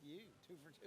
You, 2 for 2.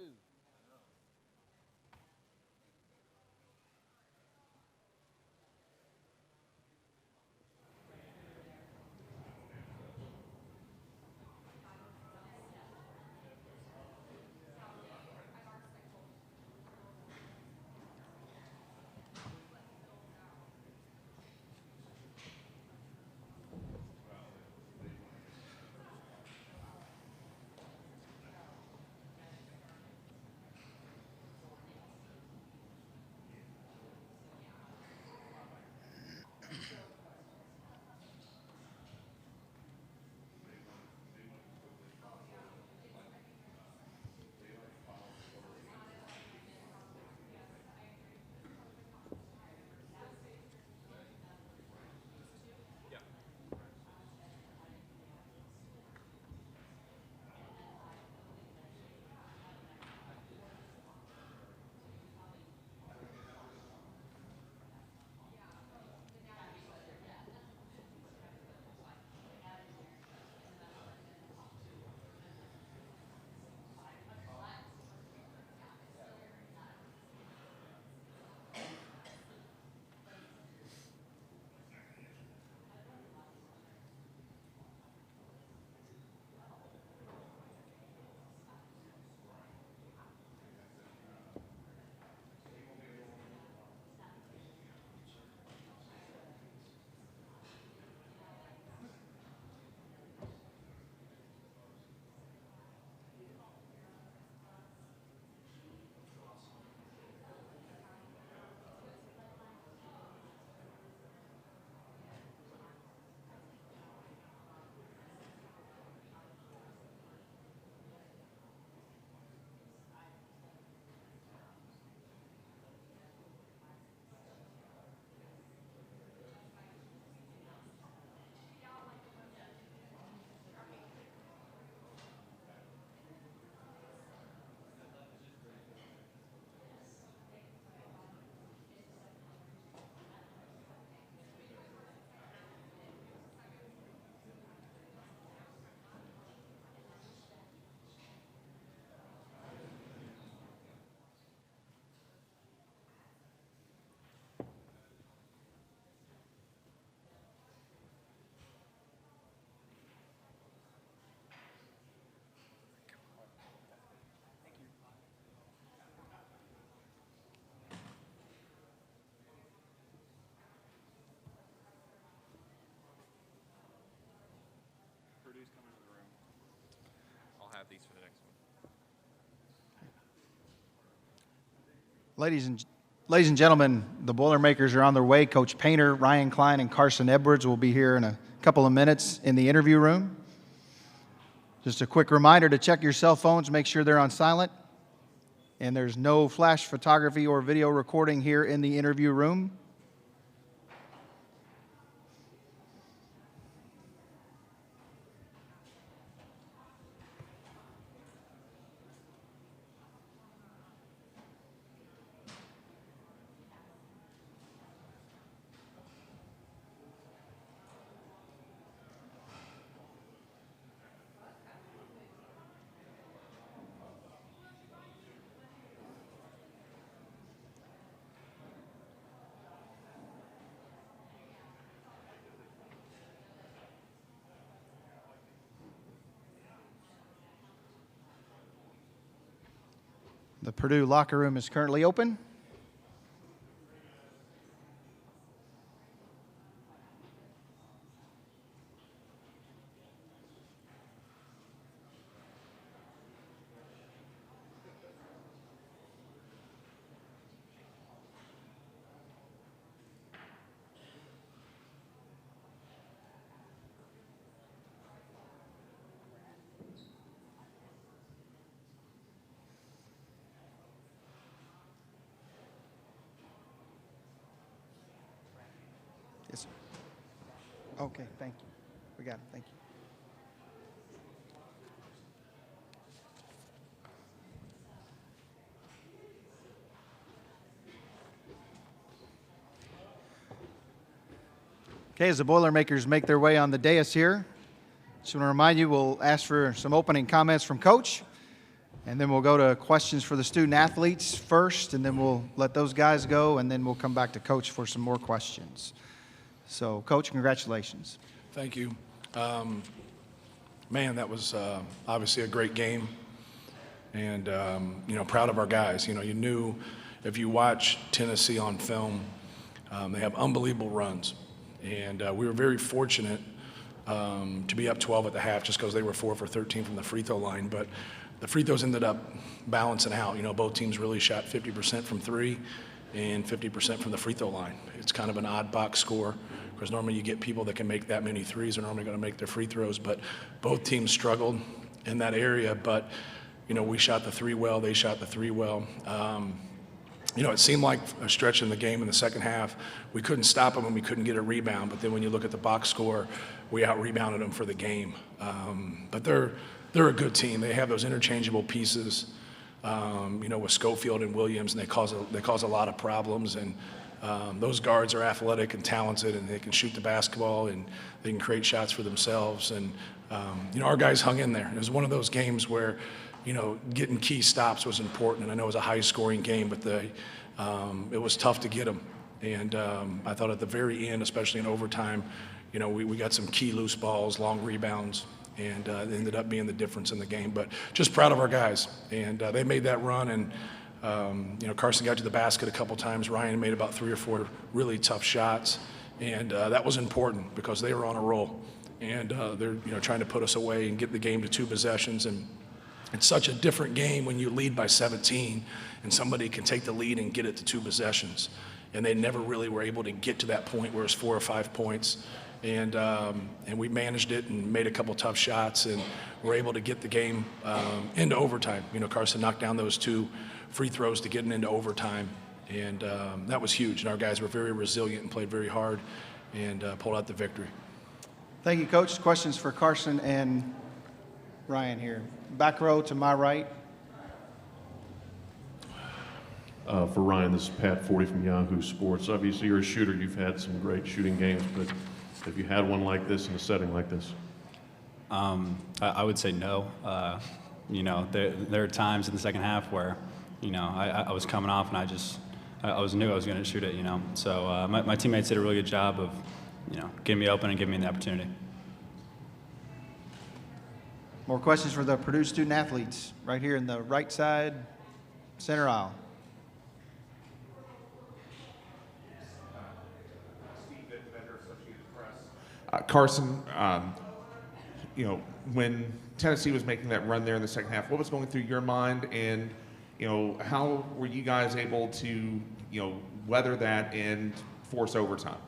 Purdue's coming to the room. I'll have these for the next one. Ladies and gentlemen, the Boilermakers are on their way. Coach Painter, Ryan Klein, and Carson Edwards will be here in a couple of minutes in the interview room. Just a quick reminder to check your cell phones, make sure they're on silent. And there's no flash photography or video recording here in the interview room. The Purdue locker room is currently open. Yes, sir. Okay, thank you. We got it. Thank you. Okay, as the Boilermakers make their way on the dais here, just want to remind you, we'll ask for some opening comments from Coach. And then we'll go to questions for the student athletes first, and then we'll let those guys go, and then we'll come back to Coach for some more questions. So, Coach, congratulations. Thank you. Man, that was obviously a great game. And, proud of our guys. You knew if you watch Tennessee on film, they have unbelievable runs. And we were very fortunate to be up 12 at the half just because they were 4 for 13 from the free throw line. But the free throws ended up balancing out. Both teams really shot 50% from three and 50% from the free throw line. It's kind of an odd box score because normally you get people that can make that many threes are normally going to make their free throws. But both teams struggled in that area. But, we shot the three well. They shot the three well. It seemed like a stretch in the game in the second half. We couldn't stop them and we couldn't get a rebound. But then when you look at the box score, we out-rebounded them for the game. But they're a good team. They have those interchangeable pieces, with Schofield and Williams, and they cause a lot of problems. And those guards are athletic and talented, and they can shoot the basketball and they can create shots for themselves. And our guys hung in there. It was one of those games where, getting key stops was important. And I know it was a high-scoring game, but it was tough to get them. And I thought at the very end, especially in overtime, we got some key loose balls, long rebounds, and it ended up being the difference in the game. But just proud of our guys. And they made that run. And, Carson got to the basket a couple times. Ryan made about 3 or 4 really tough shots. And that was important because they were on a roll. And they're, trying to put us away and get the game to 2 possessions. And it's such a different game when you lead by 17 and somebody can take the lead and get it to 2 possessions. And they never really were able to get to that point where it's 4 or 5 points. And we managed it and made a couple tough shots and were able to get the game into overtime. Carson knocked down those 2 free throws to get it into overtime. And that was huge. And our guys were very resilient and played very hard and pulled out the victory. Thank you, Coach. Questions for Carson and Ryan here. Back row to my right. For Ryan, this is Pat Forty from Yahoo Sports. Obviously, you're a shooter. You've had some great shooting games, but have you had one like this in a setting like this? I would say no. There are times in the second half where, I was coming off and I knew I was going to shoot it, So my teammates did a really good job of, getting me open and giving me the opportunity. More questions for the Purdue student athletes right here in the right side, center aisle. Carson, when Tennessee was making that run there in the second half, what was going through your mind, and how were you guys able to weather that and force overtime?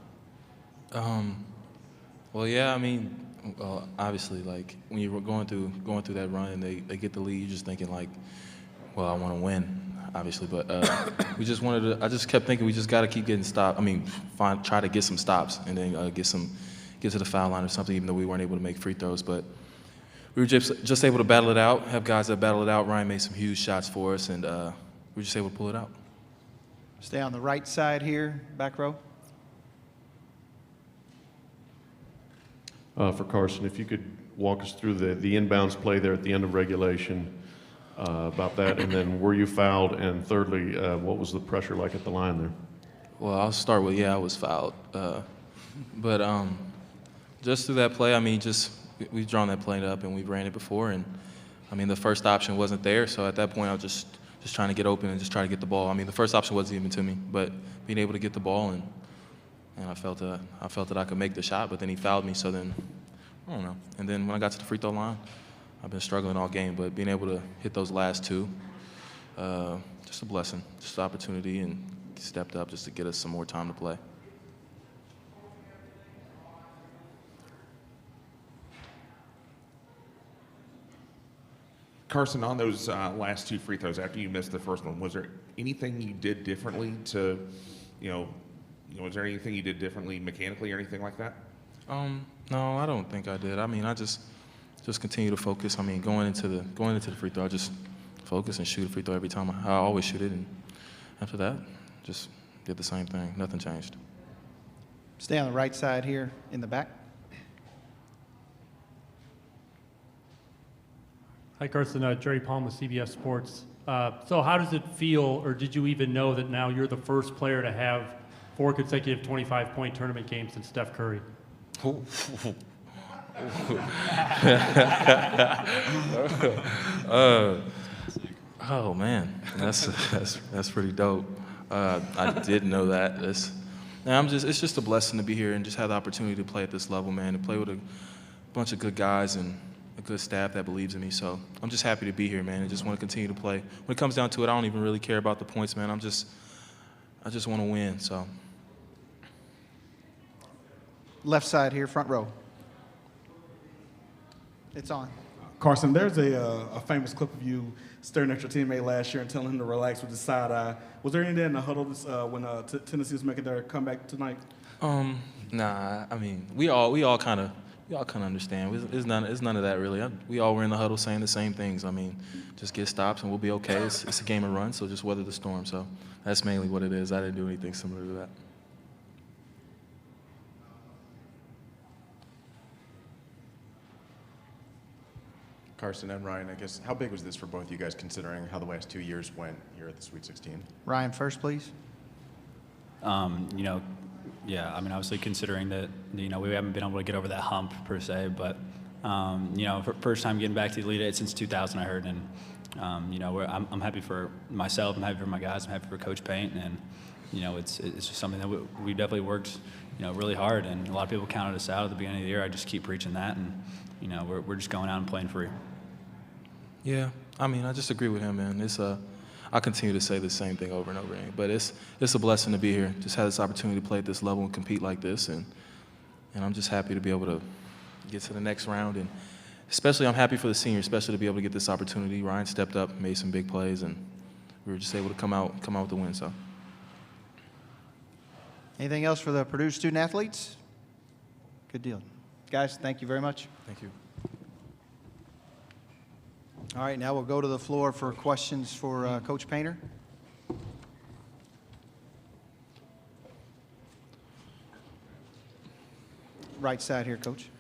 Obviously, like when you were going through that run and they get the lead, you're just thinking like, well, I want to win, obviously. But I just kept thinking we just got to keep getting stopped. Try to get some stops and then get to the foul line or something, even though we weren't able to make free throws. But we were just able to battle it out, have guys that battle it out. Ryan made some huge shots for us, and we were just able to pull it out. Stay on the right side here, back row. For Carson, if you could walk us through the inbounds play there at the end of regulation, about that, and then were you fouled, and thirdly, what was the pressure like at the line there? Well, I'll start with, I was fouled. But just through that play, we've drawn that play up and we've ran it before, and the first option wasn't there, so at that point I was just trying to get open and just try to get the ball. The first option wasn't even to me, but being able to get the ball and I felt that I could make the shot, but then he fouled me, so then I don't know. And then when I got to the free throw line, I've been struggling all game, but being able to hit those last 2, just a blessing, just an opportunity, and stepped up just to get us some more time to play. Carson, on those last 2 free throws after you missed the first one, was there anything you did differently to, was there anything you did differently mechanically or anything like that? No, I don't think I did. I just continue to focus. Going into the free throw, I just focus and shoot a free throw every time. I always shoot it, and after that, just did the same thing. Nothing changed. Stay on the right side here in the back. Hi, Carson. Jerry Palm with CBS Sports. So how does it feel, or did you even know that now you're the first player to have 4 consecutive 25-point tournament games since Steph Curry? Oh man, that's pretty dope. I did know that. It's just a blessing to be here and just have the opportunity to play at this level, man, and play with a bunch of good guys and a good staff that believes in me. So I'm just happy to be here, man, and just want to continue to play. When it comes down to it, I don't even really care about the points, man. I just want to win. So Left side here, front row. It's on. Carson, there's a famous clip of you staring at your teammate last year and telling him to relax with his side eye. Was there any of that in the huddle when Tennessee was making their comeback tonight? Nah. I mean, we all kind of understand. It's none of that really. We all were in the huddle saying the same things. I mean, just get stops and we'll be okay. It's a game of runs, so just weather the storm. So that's mainly what it is. I didn't do anything similar to that. Carson and Ryan, I guess, how big was this for both you guys considering how the last 2 years went here at the Sweet 16? Ryan first, please. Yeah, I mean, obviously considering that, we haven't been able to get over that hump per se, but, first time getting back to the Elite Eight since 2000, I heard, and, I'm happy for myself, I'm happy for my guys, I'm happy for Coach Paint, and, it's just something that we definitely worked, really hard, and a lot of people counted us out at the beginning of the year. I just keep preaching that, and, we're just going out and playing free. Yeah, I mean, I just agree with him, man. I continue to say the same thing over and over again, but it's a blessing to be here. Just had this opportunity to play at this level and compete like this, and I'm just happy to be able to get to the next round, and especially I'm happy for the seniors, especially to be able to get this opportunity. Ryan stepped up, made some big plays, and we were just able to come out with the win. So, Anything else for the Purdue student athletes? Good deal. Guys, thank you very much. thank you. All right, now we'll go to the floor for questions for Coach Painter. Right side here, Coach.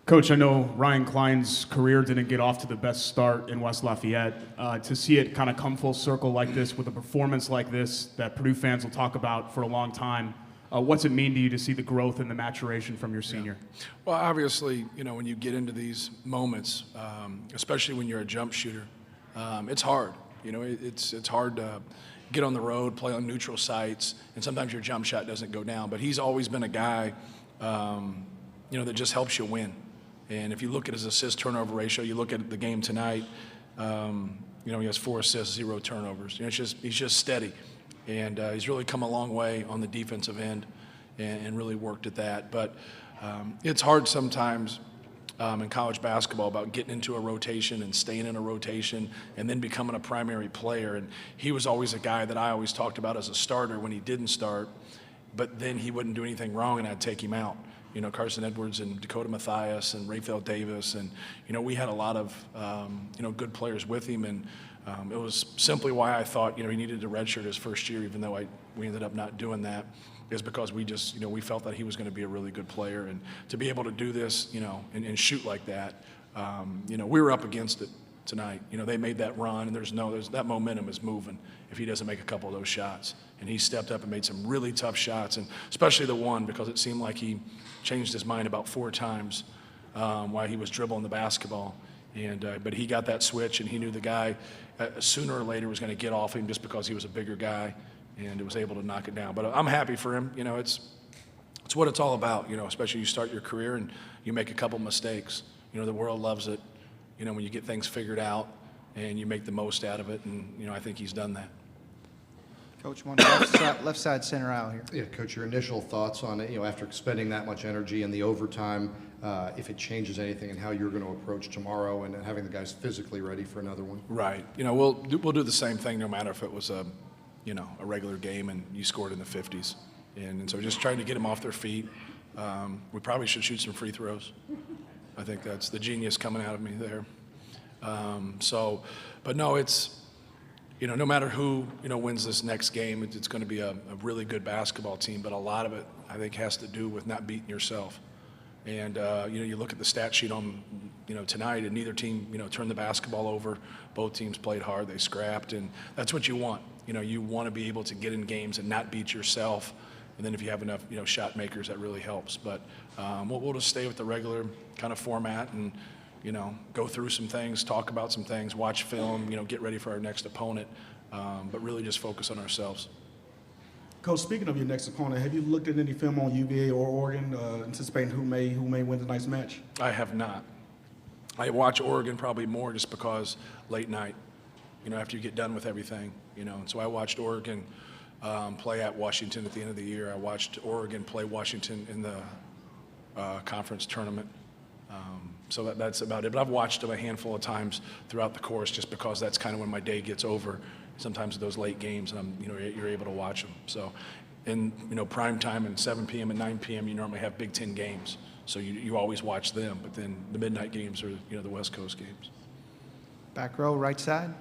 Coach, I know Ryan Klein's career didn't get off to the best start in West Lafayette. To see it kind of come full circle like this with a performance like this that Purdue fans will talk about for a long time, what's it mean to you to see the growth and the maturation from your senior? Well, obviously, when you get into these moments, especially when you're a jump shooter, it's hard. It's hard to get on the road, play on neutral sites, and sometimes your jump shot doesn't go down. But he's always been a guy, that just helps you win. And if you look at his assist-turnover ratio, you look at the game tonight, he has 4 assists, 0 turnovers. He's just steady. And he's really come a long way on the defensive end and really worked at that. But it's hard sometimes in college basketball about getting into a rotation and staying in a rotation and then becoming a primary player. And he was always a guy that I always talked about as a starter when he didn't start, but then he wouldn't do anything wrong and I'd take him out. Carson Edwards and Dakota Mathias and Raphael Davis. And, we had a lot of, good players with him. And it was simply why I thought, he needed to redshirt his first year, even though we ended up not doing that, is because we just, we felt that he was going to be a really good player. And to be able to do this, and shoot like that, we were up against it tonight. They made that run, and that momentum is moving if he doesn't make a couple of those shots. And he stepped up and made some really tough shots, and especially the one, because it seemed like he changed his mind about 4 times while he was dribbling the basketball. But he got that switch, and he knew the guy sooner or later was going to get off him just because he was a bigger guy, and was able to knock it down. But I'm happy for him. It's what it's all about. Especially you start your career and you make a couple mistakes. The world loves it. When you get things figured out and you make the most out of it, and I think he's done that. Coach, one left side center aisle here. Yeah, Coach, your initial thoughts on it, after expending that much energy in the overtime, if it changes anything and how you're going to approach tomorrow and having the guys physically ready for another one? Right. We'll do the same thing no matter if it was a regular game and you scored in the 50s. And so just trying to get them off their feet. We probably should shoot some free throws. I think that's the genius coming out of me there. But no, it's, no matter who, wins this next game, it's going to be a really good basketball team. But a lot of it, I think, has to do with not beating yourself. And, you look at the stat sheet on, tonight, and neither team, turned the basketball over. Both teams played hard. They scrapped, and that's what you want. You want to be able to get in games and not beat yourself. And then if you have enough, shot makers, that really helps. But we'll just stay with the regular kind of format and, go through some things, talk about some things, watch film, get ready for our next opponent, but really just focus on ourselves. Coach, speaking of your next opponent, have you looked at any film on UVA or Oregon, anticipating who may win tonight's match? I have not. I watch Oregon probably more just because late night, after you get done with everything, And so I watched Oregon play at Washington at the end of the year. I watched Oregon play Washington in the conference tournament. So that's about it. But I've watched them a handful of times throughout the course just because that's kind of when my day gets over. Sometimes those late games, and you're able to watch them. So, in prime time and 7 p.m. and 9 p.m. you normally have Big Ten games, so you always watch them. But then the midnight games are the West Coast games. Back row, right side.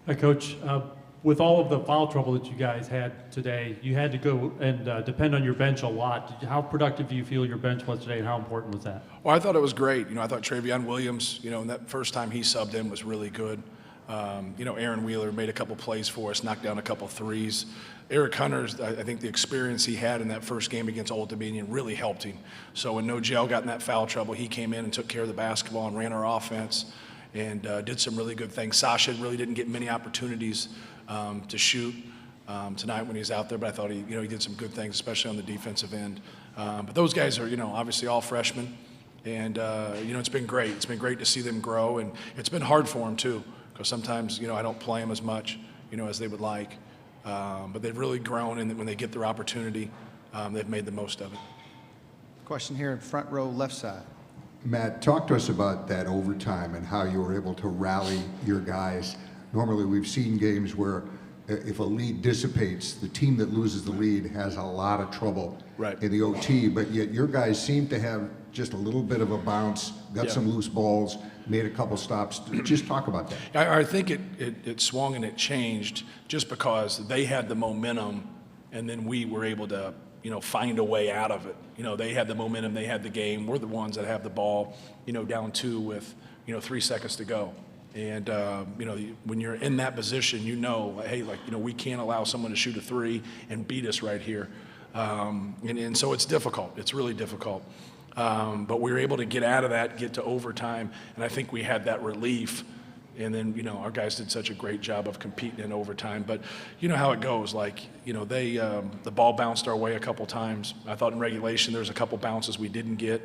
Hi, Coach. With all of the foul trouble that you guys had today, you had to go and depend on your bench a lot. How productive do you feel your bench was today, and how important was that? Well, I thought it was great. I thought Travion Williams, and that first time he subbed in was really good. Aaron Wheeler made a couple plays for us, knocked down a couple threes. Eric Hunter's, I think the experience he had in that first game against Old Dominion really helped him. So when Nogel got in that foul trouble, he came in and took care of the basketball and ran our offense and did some really good things. Sasha really didn't get many opportunities to shoot tonight when he was out there, but I thought he did some good things, especially on the defensive end. But those guys are, obviously all freshmen, and it's been great. It's been great to see them grow, and it's been hard for them too, because sometimes I don't play them as much, as they would like. But they've really grown, and when they get their opportunity, they've made the most of it. Question here in front row, left side. Matt, talk to us about that overtime and how you were able to rally your guys. Normally, we've seen games where if a lead dissipates, the team that loses the lead has a lot of trouble in the OT, but yet your guys seem to have just a little bit of a bounce, got some loose balls, made a couple stops. Just talk about that. I think it swung and it changed just because they had the momentum, and then we were able to find a way out of it. They had the momentum, they had the game. We're the ones that have the ball, down 2 with 3 seconds to go. And, when you're in that position, hey, we can't allow someone to shoot a 3 and beat us right here. And so it's difficult. It's really difficult. But we were able to get out of that, get to overtime, and I think we had that relief. And then, our guys did such a great job of competing in overtime. But you know how it goes. The ball bounced our way a couple times. I thought in regulation there was a couple bounces we didn't get,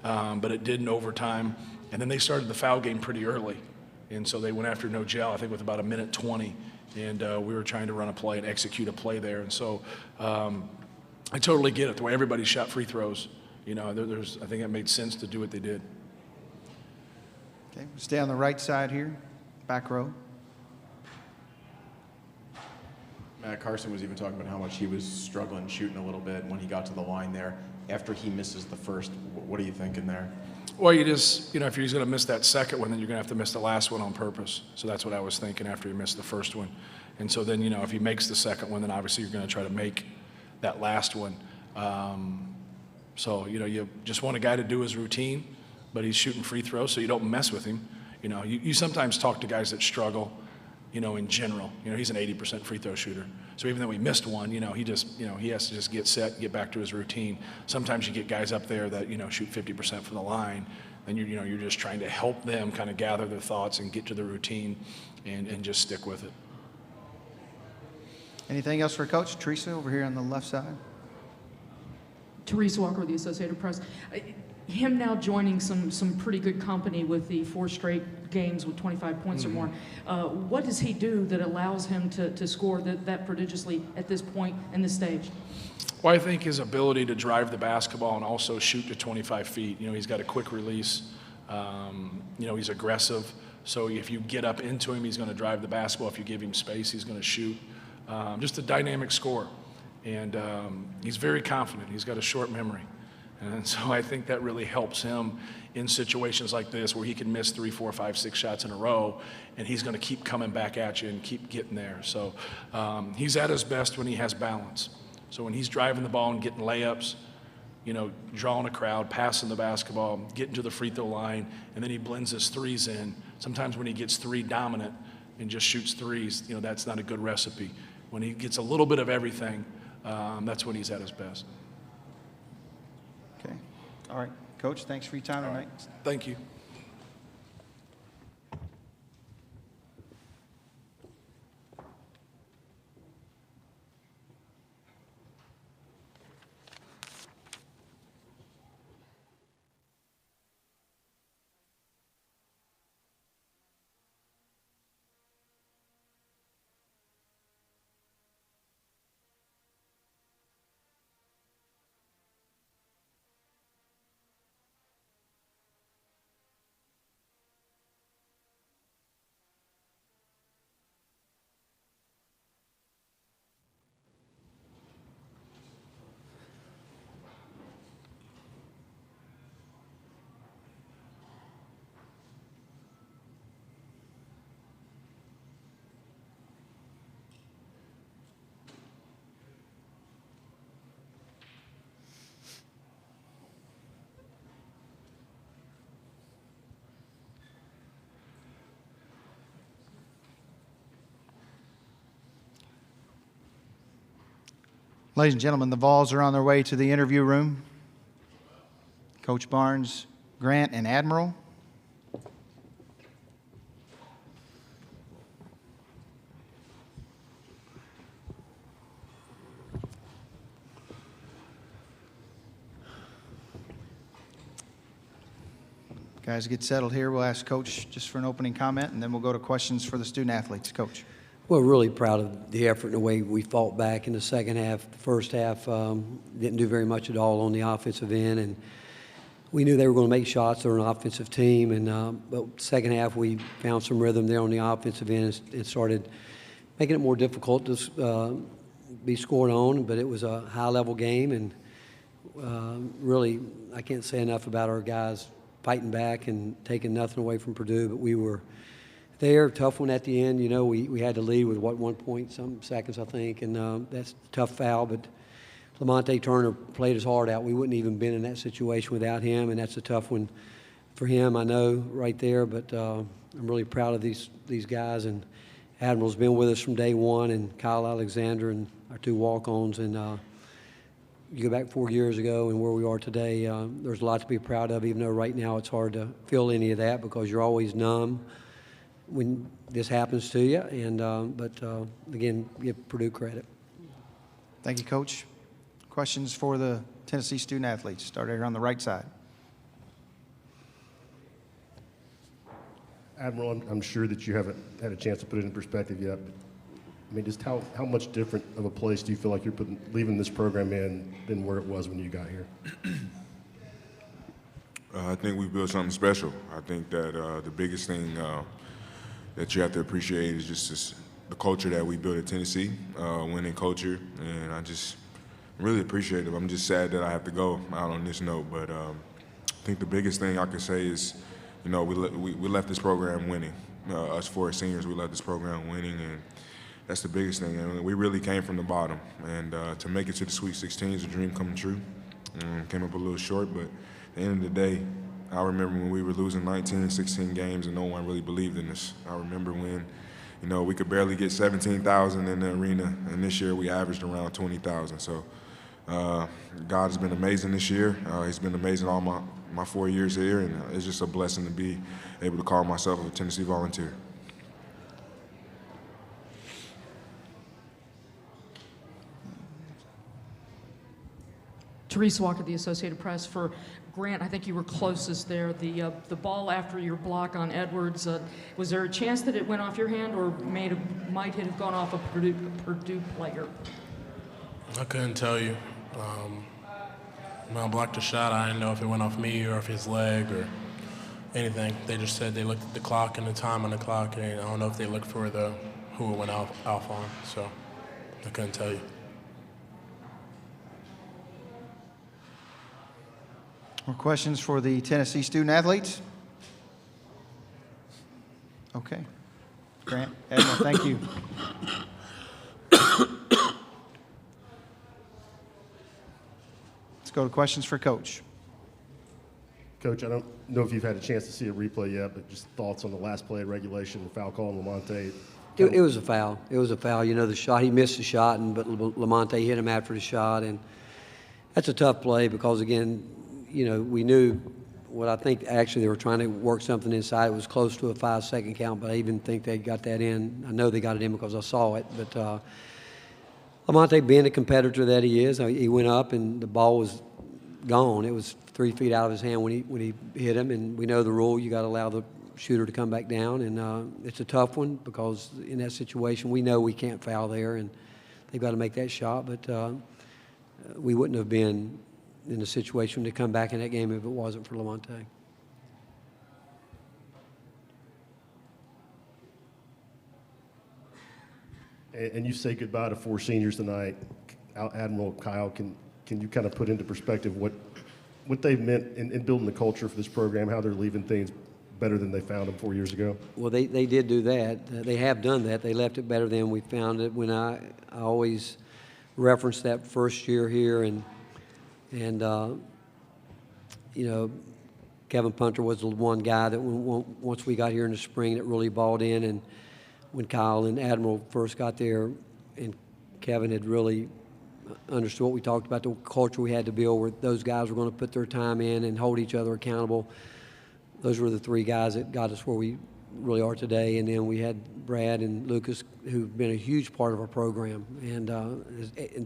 but it did in overtime. And then they started the foul game pretty early. And so they went after Nogel, I think, with about 1:20. And we were trying to run a play and execute a play there. And so I totally get it. The way everybody shot free throws, I think it made sense to do what they did. Okay, stay on the right side here, back row. Matt, Carson was even talking about how much he was struggling shooting a little bit when he got to the line there. After he misses the first, what are you thinking there? Well, you just, if he's going to miss that second one, then you're going to have to miss the last one on purpose. So that's what I was thinking after he missed the first one. And so then, if he makes the second one, then obviously you're going to try to make that last one. So, you just want a guy to do his routine, but he's shooting free throws, so you don't mess with him. You sometimes talk to guys that struggle, in general. He's an 80% free throw shooter. So even though he missed one, he just, he has to just get set, get back to his routine. Sometimes you get guys up there that, shoot 50% from the line, and you're just trying to help them kind of gather their thoughts and get to the routine and just stick with it. Anything else for Coach? Teresa over here on the left side. Teresa Walker with the Associated Press. Him now joining some pretty good company with the 4 straight games with 25 points or more. What does he do that allows him to score that prodigiously at this point in this stage? Well, I think his ability to drive the basketball and also shoot to 25 feet. He's got a quick release. He's aggressive. So if you get up into him, he's going to drive the basketball. If you give him space, he's going to shoot. Just a dynamic scorer. And he's very confident. He's got a short memory. And so I think that really helps him in situations like this where he can miss 3, 4, 5, 6 shots in a row, and he's going to keep coming back at you and keep getting there. So he's at his best when he has balance. So when he's driving the ball and getting layups, you know, drawing a crowd, passing the basketball, getting to the free throw line, and then he blends his threes in. Sometimes when he gets three dominant and just shoots threes, you know, that's not a good recipe. When he gets a little bit of everything, that's when he's at his best. Okay. All right. Coach, thanks for your time tonight. Thank you. Ladies and gentlemen, the Vols are on their way to the interview room. Coach Barnes, Grant, and Admiral. Guys, get settled here. We'll ask Coach just for an opening comment, and then we'll go to questions for the student athletes. Coach. Well, really proud of the effort and the way we fought back in the second half. The first half didn't do very much at all on the offensive end, and we knew they were going to make shots. They're an offensive team, and but second half we found some rhythm there on the offensive end and started making it more difficult to be scored on. But it was a high-level game, and really I can't say enough about our guys fighting back and taking nothing away from Purdue, but we were there, tough one at the end. You know, we had to lead with, 1 point, some seconds, I think, and that's a tough foul, but Lamonte Turner played his heart out. We wouldn't even been in that situation without him, and that's a tough one for him, I know, right there, but I'm really proud of these guys, and Admiral's been with us from day one, and Kyle Alexander and our two walk-ons, and you go back 4 years ago and where we are today, there's a lot to be proud of, even though right now it's hard to feel any of that because you're always numb when this happens to you. And but again, give Purdue credit. Thank you, Coach. Questions for the Tennessee student athletes? Start here on the right side. Admiral, I'm sure that you haven't had a chance to put it in perspective yet. But, I mean, just how much different of a place do you feel like you're leaving this program in than where it was when you got here? I think we've built something special. I think that the biggest thing that you have to appreciate is just the culture that we built at Tennessee, winning culture, and I'm really appreciative. I'm just sad that I have to go out on this note, but I think the biggest thing I can say is, you know, we left this program winning. Us four seniors, we left this program winning, and that's the biggest thing. And we really came from the bottom, and to make it to the Sweet 16 is a dream coming true. Came up a little short, but at the end of the day, I remember when we were losing 19, 16 games and no one really believed in us. I remember when, you know, we could barely get 17,000 in the arena, and this year we averaged around 20,000. So God has been amazing this year. He's been amazing all my 4 years here, and it's just a blessing to be able to call myself a Tennessee Volunteer. Therese Walker, the Associated Press. For Grant, I think you were closest there. The ball after your block on Edwards, was there a chance that it went off your hand or might it have gone off a Purdue player? I couldn't tell you. When I blocked the shot, I didn't know if it went off me or if his leg or anything. They just said they looked at the clock and the time on the clock, and I don't know if they looked for who it went off on, so I couldn't tell you. More questions for the Tennessee student athletes? Okay. Grant, Edna, thank you. go to questions for Coach. Coach, I don't know if you've had a chance to see a replay yet, but just thoughts on the last play of regulation, the foul call on Lamonte. It was a foul. It was a foul. You know, the shot, he missed the shot, but Lamonte hit him after the shot. And that's a tough play because, again, you know, we knew what I think actually they were trying to work something inside. It was close to a 5-second count, but I even think they got that in. I know they got it in because I saw it. But Lamonte, being the competitor that he is, he went up and the ball was gone. It was 3 feet out of his hand when he hit him. And we know the rule, you got to allow the shooter to come back down. And it's a tough one because in that situation, we know we can't foul there, and they've got to make that shot. But we wouldn't have been in a situation to come back in that game if it wasn't for Lamonte. And you say goodbye to 4 seniors tonight. Admiral Kyle, can you kind of put into perspective what they've meant in building the culture for this program, how they're leaving things better than they found them 4 years ago? Well, they did do that. They have done that. They left it better than we found it. When I always reference that first year here, and you know, Kevin Punter was the one guy that once we got here in the spring that really bought in. And when Kyle and Admiral first got there, and Kevin had really understood what we talked about, the culture we had to build where those guys were going to put their time in and hold each other accountable. Those were the 3 guys that got us where we really are today. And then we had Brad and Lucas, who've been a huge part of our program. And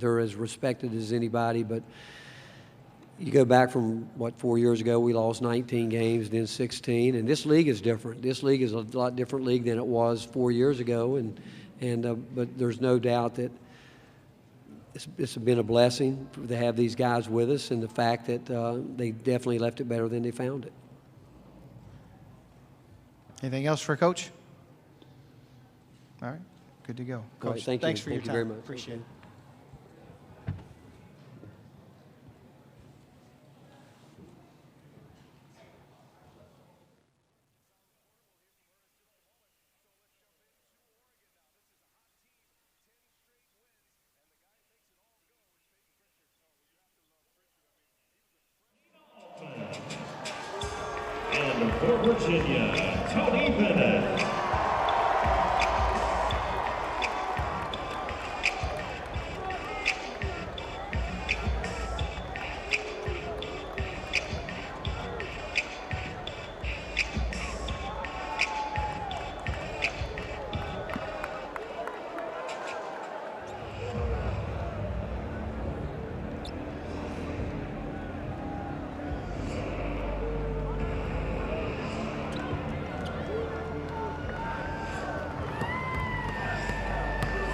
they're as respected as anybody. But you go back from, 4 years ago, we lost 19 games, then 16. And this league is different. This league is a lot different league than it was 4 years ago. But there's no doubt that it's been a blessing to have these guys with us, and the fact that they definitely left it better than they found it. Anything else for Coach? All right, good to go. Coach, right, thank you. Thanks for Thank your you time. very much. Appreciate it. And for Virginia, Tony Bennett.